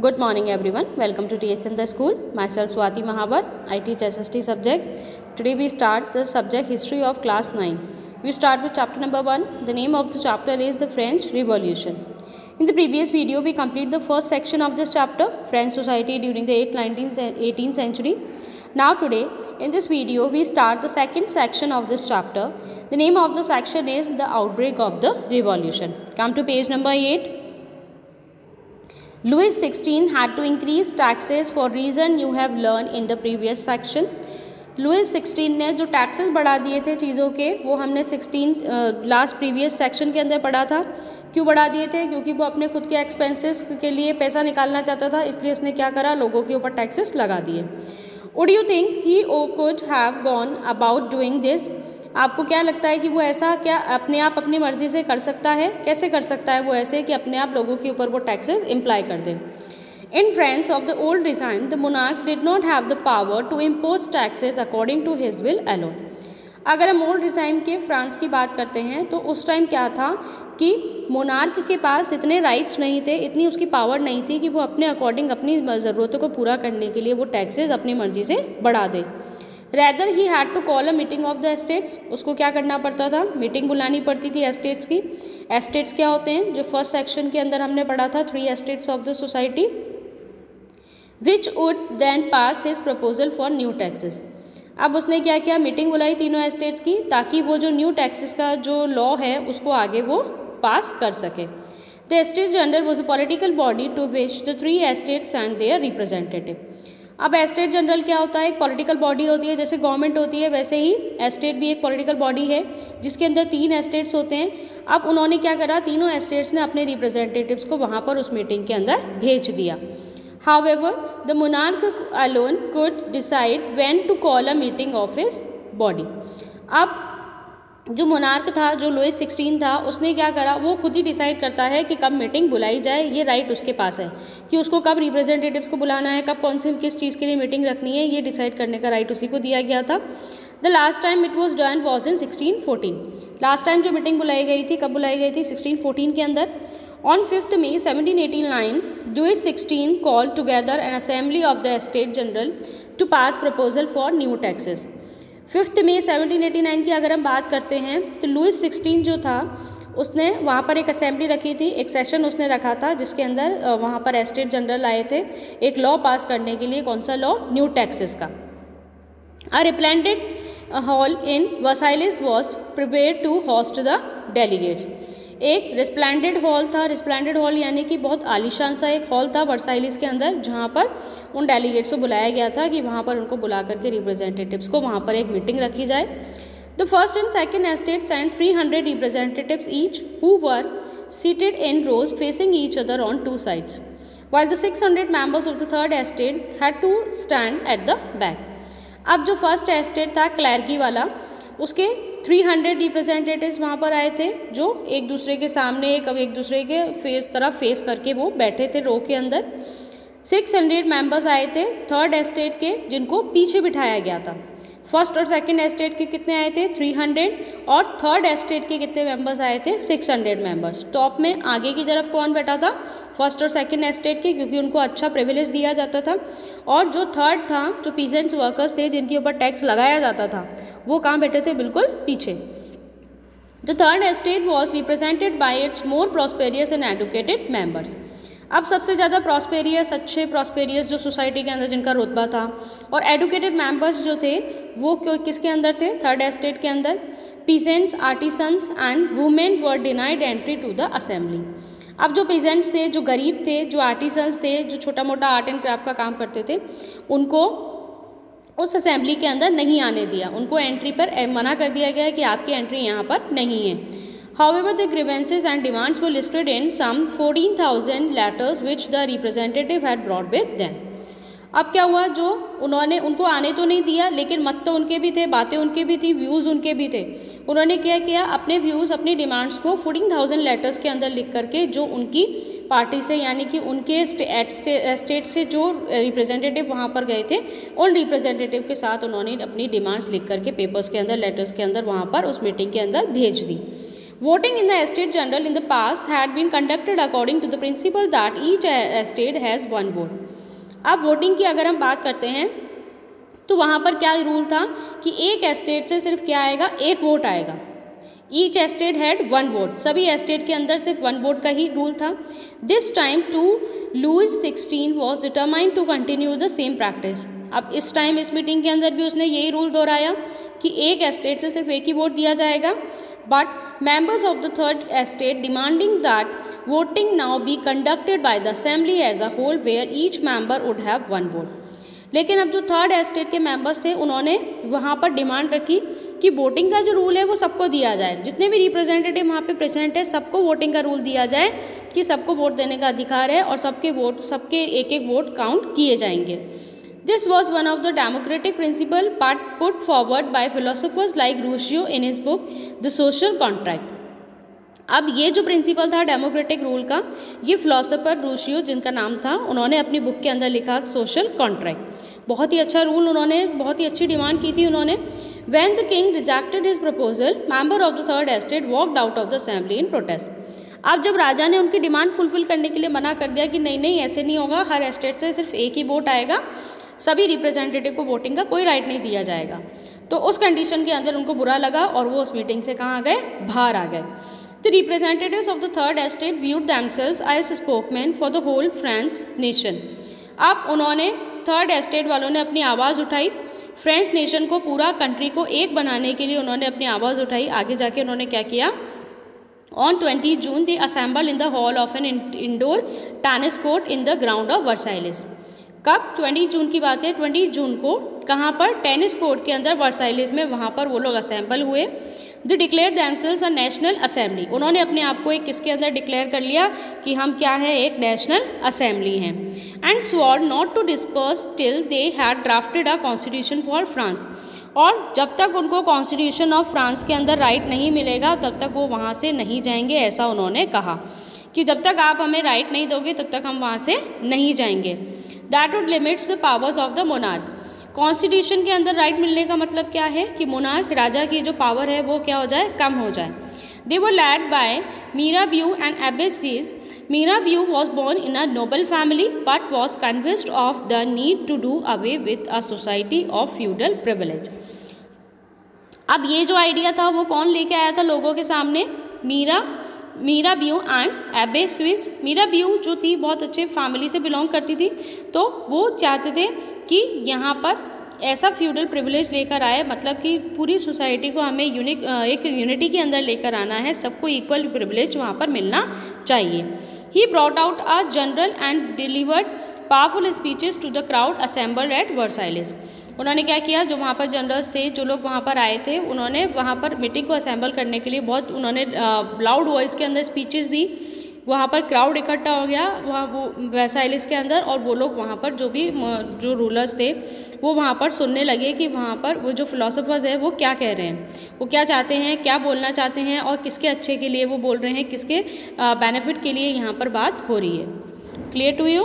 Good morning everyone. Welcome to TSN the School. Myself Swati Mahabar. I teach SST subject. Today we start the subject history of class 9. We start with chapter number 1. The name of the chapter is the French Revolution. In the previous video we complete the first section of this chapter, French society during the 18th century. Now today in this video we start the second section of this chapter. The name of the section is the outbreak of the revolution. Come to page number 8. Louis XVI had to increase taxes for reason you have learned in the previous section. Louis 16 ने जो taxes बढ़ा दिए थे चीज़ों के, वो हमने last previous section के अंदर पढ़ा था. क्यों बढ़ा दिए थे? क्योंकि वो अपने खुद के एक्सपेंसेस के लिए पैसा निकालना चाहता था, इसलिए उसने क्या करा, लोगों के ऊपर टैक्सेस लगा दिए. Would you think he could have gone about doing this? आपको क्या लगता है कि वो ऐसा क्या अपने आप अपनी मर्जी से कर सकता है? कैसे कर सकता है वो ऐसे कि अपने आप लोगों के ऊपर वो टैक्सेस इम्प्लाई कर दे? In France of the old design, the monarch did not have the power to impose taxes according to his will alone. अगर हम ओल्ड डिज़ाइन के फ्रांस की बात करते हैं तो उस टाइम क्या था कि मोनार्क के पास इतने राइट्स नहीं थे, इतनी उसकी पावर नहीं थी कि वो अपने अकॉर्डिंग अपनी ज़रूरतों को पूरा करने के लिए वो टैक्सेस अपनी मर्जी से बढ़ा दे. Rather he had to call a meeting of the estates. उसको क्या करना पड़ता था? मीटिंग बुलानी पड़ती थी एस्टेट्स की. एस्टेट्स क्या होते हैं? जो फर्स्ट सेक्शन के अंदर हमने पढ़ा था, 3 estates of the society, which would then pass his proposal for new taxes. अब उसने क्या किया? मीटिंग बुलाई तीनों एस्टेट्स की, ताकि वो जो न्यू टैक्सेस का जो लॉ है उसको आगे वो पास कर सके. The estate general was a political body to which the 3 estates and their representative. अब एस्टेट जनरल क्या होता है? एक पॉलिटिकल बॉडी होती है. जैसे गवर्नमेंट होती है वैसे ही एस्टेट भी एक पॉलिटिकल बॉडी है जिसके अंदर 3 एस्टेट्स होते हैं. अब उन्होंने क्या करा, तीनों एस्टेट्स ने अपने रिप्रेजेंटेटिव्स को वहाँ पर उस मीटिंग के अंदर भेज दिया. However, the monarch alone could decide when to call a meeting of his body. अब जो मोनार्क था, जो लुइस 16 था, उसने क्या करा, वो खुद ही डिसाइड करता है कि कब मीटिंग बुलाई जाए. ये राइट उसके पास है कि उसको कब रिप्रेजेंटेटिव्स को बुलाना है, कब कौन से किस चीज़ के लिए मीटिंग रखनी है, ये डिसाइड करने का राइट उसी को दिया गया था. The last time it was done was in 1614. Last time जो मीटिंग बुलाई गई थी, कब बुलाई गई थी? 1614 के अंदर. On 5th May 1789, Louis XVI called together an assembly of the Estates General to pass proposal for new taxes. 5th May 1789 की अगर हम बात करते हैं तो लुइस 16 जो था उसने वहाँ पर एक असेंबली रखी थी, एक सेशन उसने रखा था जिसके अंदर वहाँ पर एस्टेट जनरल आए थे एक लॉ पास करने के लिए. कौन सा लॉ? न्यू टैक्सेस का. A resplendent hall in Versailles was prepared to host the delegates. एक रिस्प्लेंडेड हॉल था. रिस्प्लेंडेड हॉल यानी कि बहुत आलीशान सा एक हॉल था वर्साइलिस के अंदर, जहाँ पर उन डेलीगेट्स को बुलाया गया था कि वहाँ पर उनको बुला करके रिप्रेजेंटेटिव्स को वहाँ पर एक मीटिंग रखी जाए. The first and second estates and 300 representatives each who were seated in rows facing each other on 2 sides, while the 600 members of the third estate had to stand at the back. अब जो first estate था क्लैर्की वाला, उसके 300 representatives वहाँ पर आए थे जो एक दूसरे के सामने एक दूसरे के तरफ फेस करके वो बैठे थे रो के अंदर. 600 मेंबर्स आए थे थर्ड एस्टेट के, जिनको पीछे बिठाया गया था. फर्स्ट और सेकंड एस्टेट के कितने आए थे? 300. और थर्ड एस्टेट के कितने मेंबर्स आए थे? 600 मेंबर्स. टॉप में आगे की तरफ कौन बैठा था? फर्स्ट और सेकंड एस्टेट के, क्योंकि उनको अच्छा प्रिविलेज दिया जाता था. और जो थर्ड था, जो पीजेंट्स वर्कर्स थे जिनके ऊपर टैक्स लगाया जाता था, वो कहाँ बैठे थे? बिल्कुल पीछे. The third estate was represented by it's more prosperous and educated members. अब सबसे ज़्यादा प्रॉस्पेरियस, अच्छे प्रॉस्पेरियस जो सोसाइटी के अंदर जिनका रुतबा था, और एडुकेटेड मेंबर्स जो थे वो किसके अंदर थे? थर्ड एस्टेट के अंदर. Peasants, artisans and women were denied entry to the assembly. अब जो पीजेंट्स थे, जो गरीब थे, जो आर्टिसंस थे, जो छोटा मोटा आर्ट एंड क्राफ्ट का काम करते थे, उनको उस असेंबली के अंदर नहीं आने दिया. उनको एंट्री पर मना कर दिया गया कि आपकी एंट्री यहाँ पर नहीं है. However, the grievances and demands were listed in some 14,000 letters which the representative had brought with them. अब क्या हुआ, जो उन्होंने उनको आने तो नहीं दिया, लेकिन मत तो उनके भी थे, बातें उनके भी थी, व्यूज़ उनके भी थे. उन्होंने क्या किया? अपने व्यूज़, अपनी डिमांड्स को 14,000 लेटर्स के अंदर लिख करके जो उनकी पार्टी से यानी कि उनके एस्टेट से जो रिप्रेजेंटेटिव वहाँ पर गए थे, उन रिप्रेजेंटेटिव के साथ उन्होंने अपनी डिमांड्स लिख करके पेपर्स के अंदर, लेटर्स के अंदर वहाँ पर उस मीटिंग के अंदर भेज दी. Voting in the estate general in the past had been conducted according to the principle that each estate has one vote. अब वोटिंग की अगर हम बात करते हैं तो वहाँ पर क्या रूल था कि एक एस्टेट से सिर्फ क्या आएगा, एक वोट आएगा. Each estate had one vote, सभी एस्टेट के अंदर सिर्फ वन वोट का ही रूल था. This time too Louis 16 was determined to continue the same practice. अब इस टाइम इस मीटिंग के अंदर भी उसने यही रूल दोहराया कि एक एस्टेट से सिर्फ एक ही वोट दिया जाएगा. But members of the third estate demanding that voting now be conducted by the assembly as a whole where each member would have one vote. लेकिन अब जो थर्ड एस्टेट के मेंबर्स थे उन्होंने वहाँ पर डिमांड रखी कि वोटिंग का जो रूल है वो सबको दिया जाए. जितने भी रिप्रेजेंटेटिव वहाँ पे प्रेजेंट है सबको वोटिंग का रूल दिया जाए कि सबको वोट देने का अधिकार है और सबके एक एक वोट काउंट किए जाएंगे. This was one of the democratic principle put forward by philosophers like Rousseau in his book The Social Contract. अब ये जो प्रिंसिपल था डेमोक्रेटिक रूल का, ये फिलोसोफर रूसियो जिनका नाम था, उन्होंने अपनी बुक के अंदर लिखा सोशल कॉन्ट्रैक्ट. बहुत ही अच्छा रूल, उन्होंने बहुत ही अच्छी डिमांड की थी उन्होंने. When the king rejected his proposal, member of the third estate walked out of the assembly in protest. अब जब राजा ने उनकी डिमांड फुलफिल करने के लिए मना कर दिया कि नहीं ऐसे नहीं होगा, हर एस्टेट से सिर्फ एक ही वोट आएगा, सभी रिप्रेजेंटेटिव को वोटिंग का कोई राइट नहीं दिया जाएगा, तो उस कंडीशन के अंदर उनको बुरा लगा और वो उस मीटिंग से कहाँ आ गए, बाहर आ गए. The representatives of the third estate viewed themselves as spokesman for the whole France nation. अब उन्होंने थर्ड एस्टेट वालों ने अपनी आवाज़ उठाई, फ्रेंच नेशन को, पूरा कंट्री को एक बनाने के लिए उन्होंने अपनी आवाज़ उठाई. आगे जाके उन्होंने क्या किया, On 20 June they assembled in the hall of an indoor tennis court in the ground of Versailles. कब, 20 जून की बात है. 20 जून को कहाँ पर, टेनिस कोर्ट के अंदर वर्साइलेस में, वहाँ पर वो लोग असेंबल हुए. They declare themselves a national assembly. उन्होंने अपने आप को एक किसके अंदर डिक्लेयर कर लिया कि हम क्या है, एक नेशनल असेंबली हैं. And swore not to disperse till they had drafted a constitution for France. और जब तक उनको कॉन्स्टिट्यूशन ऑफ फ्रांस के अंदर राइट नहीं मिलेगा तब तक वो वहाँ से नहीं जाएंगे. ऐसा उन्होंने कहा कि जब तक आप हमें राइट नहीं दोगे तब तक हम वहाँ से नहीं जाएंगे. That would limits the powers of the monarch. Constitution के अंदर राइट मिलने का मतलब क्या है कि मोनार्क, राजा की जो पावर है वो क्या हो जाए, कम हो जाए. They were led by Mirabeau and abbes. Mirabeau was born in a noble family but was convinced of the need to do away with a society of feudal privilege. अब ये जो आइडिया था वो कौन लेके आया था लोगों के सामने, मीराबियू एंड एबेसीज. मीराबियू जो थी बहुत अच्छे फैमिली से बिलोंग करती थी, तो वो चाहते थे कि यहाँ पर ऐसा फ्यूडल प्रिविलेज लेकर आए, मतलब कि पूरी सोसाइटी को हमें एक यूनिटी के अंदर लेकर आना है, सबको इक्वल प्रिविलेज वहाँ पर मिलना चाहिए. He brought out a general and delivered powerful speeches to the crowd assembled at Versailles. उन्होंने क्या किया, जो वहाँ पर जनरल्स थे, जो लोग वहाँ पर आए थे, उन्होंने वहाँ पर मीटिंग को असेंबल करने के लिए बहुत उन्होंने लाउड वॉइस के अंदर स्पीचेस दी. वहाँ पर क्राउड इकट्ठा हो गया वहाँ वो वर्साइलेस के अंदर, और वो लोग वहाँ पर जो रूलर्स थे वो वहाँ पर सुनने लगे कि वहाँ पर वो जो फिलोसोफर्स है वो क्या कह रहे हैं, वो क्या चाहते हैं, क्या बोलना चाहते हैं और किसके अच्छे के लिए वो बोल रहे हैं, किसके बेनिफिट के लिए यहाँ पर बात हो रही है. Clear to you?